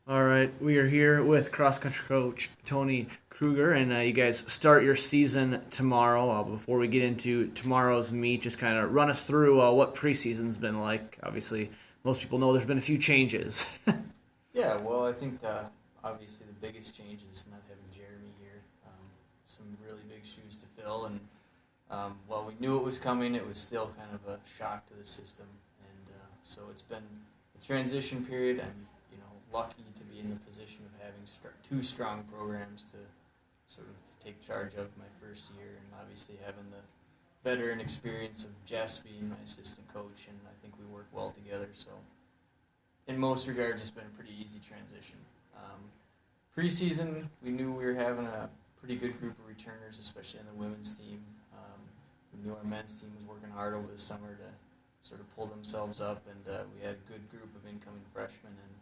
All right, we are here with cross country coach Tony Kruger, and you guys start your season tomorrow. Before we get into tomorrow's meet, just kind of run us through what preseason's been like. Obviously, most people know there's been a few changes. Yeah, well, I think obviously the biggest change is not having Jeremy here. Some really big shoes to fill, and while we knew it was coming, it was still kind of a shock to the system, and so it's been a transition period. I'm lucky to be in the position of having two strong programs to sort of take charge of my first year, and obviously having the veteran experience of Jess being my assistant coach, and I think we work well together. So in most regards, it's been a pretty easy transition. Preseason, we knew we were having a pretty good group of returners, especially on the women's team. We knew our men's team was working hard over the summer to sort of pull themselves up, and we had a good group of incoming freshmen. And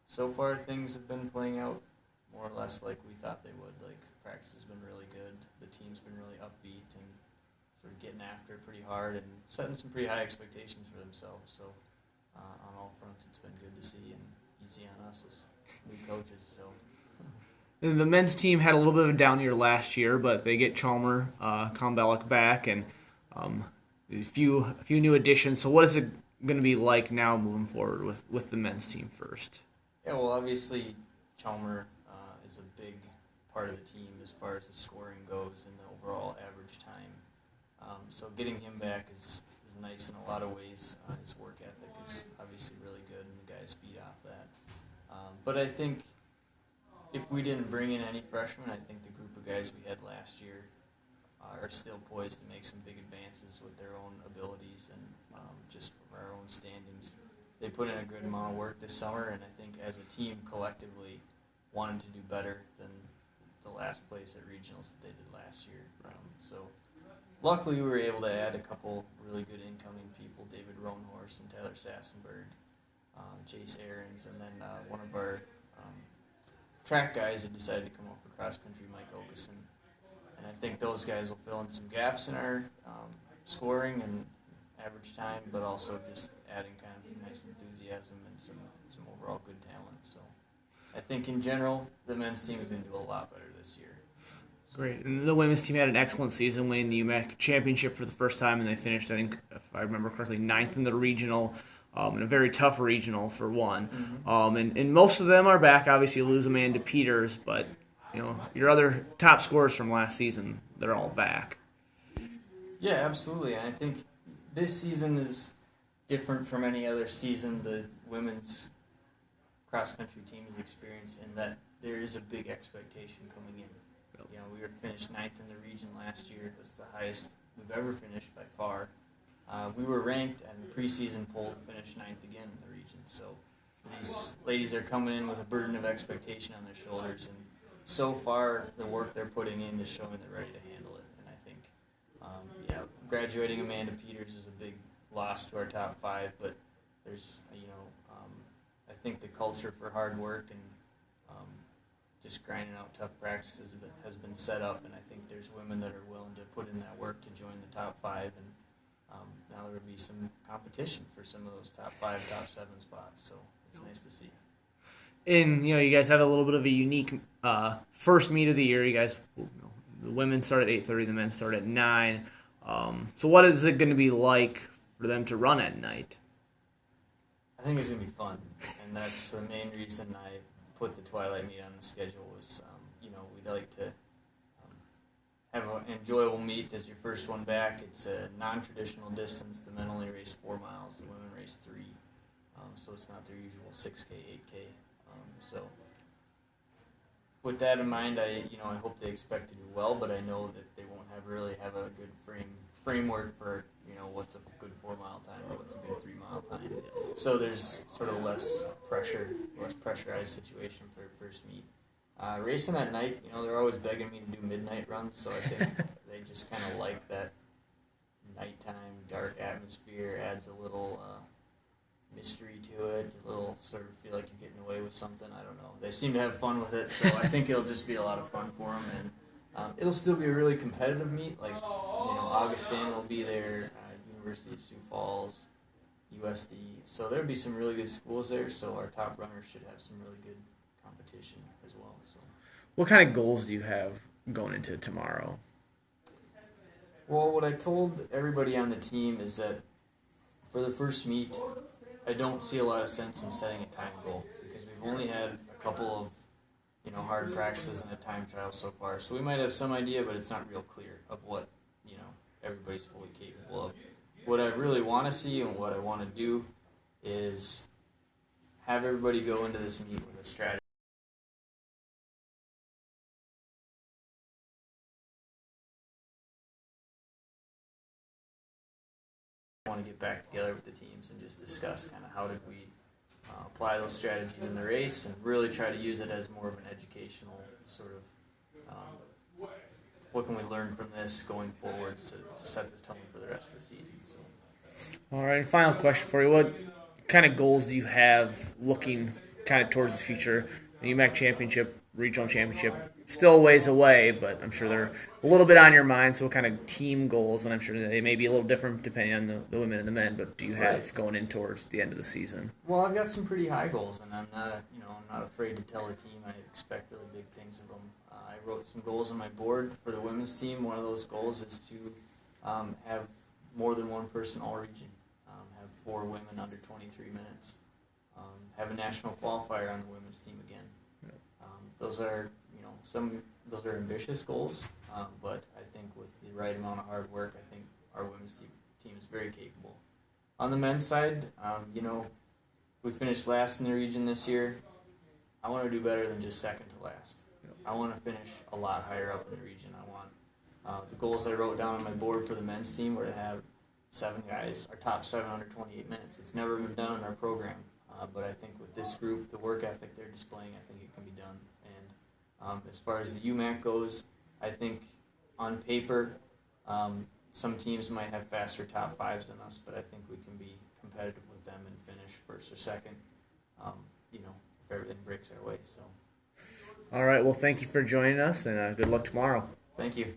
so far, things have been playing out more or less like we thought they would. Like, practice has been really good. The team's been really upbeat and sort of getting after it pretty hard and setting some pretty high expectations for themselves. So on all fronts, it's been good to see and easy on us as new coaches. So The men's team had a little bit of a down year last year, but they get Chalmer, Kombelek back, and a few new additions. So what is it going to be like now moving forward with the men's team first? yeah, well, obviously Chalmer is a big part of the team as far as the scoring goes and the overall average time. So getting him back is nice in a lot of ways. His work ethic is obviously really good, and the guys feed off that. But I think if we didn't bring in any freshmen, I think the group of guys we had last year are still poised to make some big advances with their own abilities and just from our own standings. They put in a good amount of work this summer, and I think as a team collectively wanted to do better than the last place at regionals that they did last year. So luckily we were able to add a couple really good incoming people, David Roanhorse and Tyler Sassenberg, Chase Aarons, and then one of our track guys had decided to come out for cross country, Mike Ogeson. And I think those guys will fill in some gaps in our scoring and average time, but also just adding kind of nice enthusiasm and some overall good talent. So I think in general, the men's team is going to do a lot better this year. Great. And the women's team had an excellent season, winning the UMAC championship for the first time, and they finished, I think, if I remember correctly, ninth in the regional, in a very tough regional for one. Mm-hmm. And most of them are back. Obviously, you lose Amanda Peters, but your other top scorers from last season, they're all back. Yeah, absolutely. And I think this season is different from any other season the women's cross country team has experienced in that there is a big expectation coming in. We were finished ninth in the region last year. That's the highest we've ever finished by far. We were ranked in the preseason poll to finish ninth again in the region. So these ladies are coming in with a burden of expectation on their shoulders, and so far the work they're putting in is showing they're ready to handle it. And I think, graduating Amanda Peters is a big loss to our top five, but there's, I think the culture for hard work and just grinding out tough practices has been set up, and I think there's women that are willing to put in that work to join the top five, and now there will be some competition for some of those top five, top seven spots, so it's nice to see. And you guys have a little bit of a unique first meet of the year. You guys, the women start at 8:30, the men start at 9. So what is it going to be like for them to run at night? I think it's going to be fun, and that's the main reason I put the Twilight meet on the schedule was, we'd like to have an enjoyable meet as your first one back. It's a non-traditional distance. The men only race 4 miles, the women race 3, so it's not their usual 6K, 8K. So with that in mind, I hope they expect to do well, but I know that they won't really have a good framework for what's a good 4 mile time or what's a good 3 mile time. So there's sort of less pressurized situation for their first meet. Racing at night, they're always begging me to do midnight runs, so I think they just kind of like that nighttime dark atmosphere. Adds a little mystery to it, a little sort of feel like you're getting away with something. I don't know. They seem to have fun with it, so I think it'll just be a lot of fun for them, and it'll still be a really competitive meet. Like, Augustana will be there, University of Sioux Falls, USD. So there'll be some really good schools there, so our top runners should have some really good competition as well. So, What kind of goals do you have going into tomorrow? well, what I told everybody on the team is that for the first meet, I don't see a lot of sense in setting a time goal because we've only had a couple of hard practices and a time trial so far. So we might have some idea, but it's not real clear of what everybody's fully capable of. What I really want to see and what I want to do is have everybody go into this meet with a strategy. I want to get back together with the teams and just discuss kind of how did we apply those strategies in the race and really try to use it as more of an educational sort of what can we learn from this going forward to set the tone for the rest of the season. So. All right, final question for you. What kind of goals do you have looking kind of towards the future? The UMAC championship, regional championship, still a ways away, but I'm sure they're a little bit on your mind. So what kind of team goals, and I'm sure they may be a little different depending on the women and the men, but do you have going in towards the end of the season? Well, I've got some pretty high goals, and I'm not afraid to tell the team I expect really big things of them. I wrote some goals on my board for the women's team. One of those goals is to have more than one person all region, have 4 women under 23 minutes, have a national qualifier on the women's team again. Those are those are ambitious goals, but I think with the right amount of hard work, I think our women's team is very capable. On the men's side, we finished last in the region this year. I want to do better than just second to last. I want to finish a lot higher up in the region. I want the goals I wrote down on my board for the men's team were to have 7 guys, our top 728 minutes. It's never been done in our program, but I think with this group, the work ethic they're displaying, I think it can be done. And as far as the UMAC goes, I think on paper, some teams might have faster top 5s than us, but I think we can be competitive with them and finish first or second, if everything breaks our way. So. All right, well, thank you for joining us, and good luck tomorrow. Thank you.